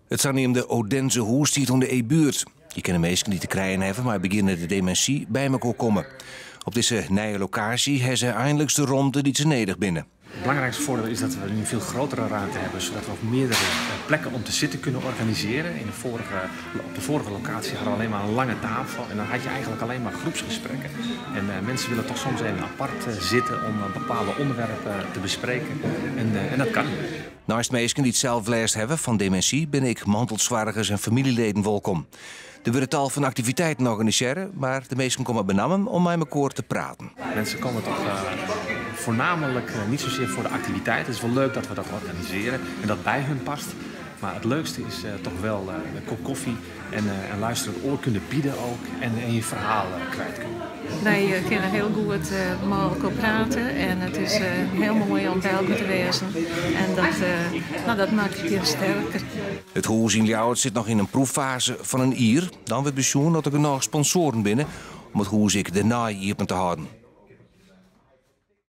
Het de Odense hoes die in de E-buurt. Je kan de meesten niet te krijgen hebben, maar beginnen de dementie bij elkaar komen. Op deze nieuwe locatie hebben ze eindelijk de ronde die ze nodig binnen. Het belangrijkste voordeel is dat we nu een veel grotere ruimte hebben, zodat we ook meerdere plekken om te zitten kunnen organiseren. Op de vorige locatie hadden we alleen maar een lange tafel en dan had je eigenlijk alleen maar groepsgesprekken. En mensen willen toch soms even apart zitten om bepaalde onderwerpen te bespreken. En dat kan. Naast mensen die het zelf last hebben van dementie, ben ik mantelzwaardigers en familieleden welkom. Er worden tal van activiteiten organiseren, maar de meesten komen benammen om met elkaar te praten. Mensen komen toch voornamelijk niet zozeer voor de activiteit. Het is wel leuk dat we dat organiseren en dat bij hun past. Maar het leukste is toch wel een kop koffie en luisteren, oor kunnen bieden ook en je verhaal kwijt kunnen. Wij kunnen heel goed met elkaar praten en het is heel mooi om bij elkaar te wezen. En dat maakt het heel sterker. Het huis in Ljouwert zit nog in een proeffase van een jaar. Dan wordt bezoen dat er genoeg sponsoren binnen om het huis daarna open te houden.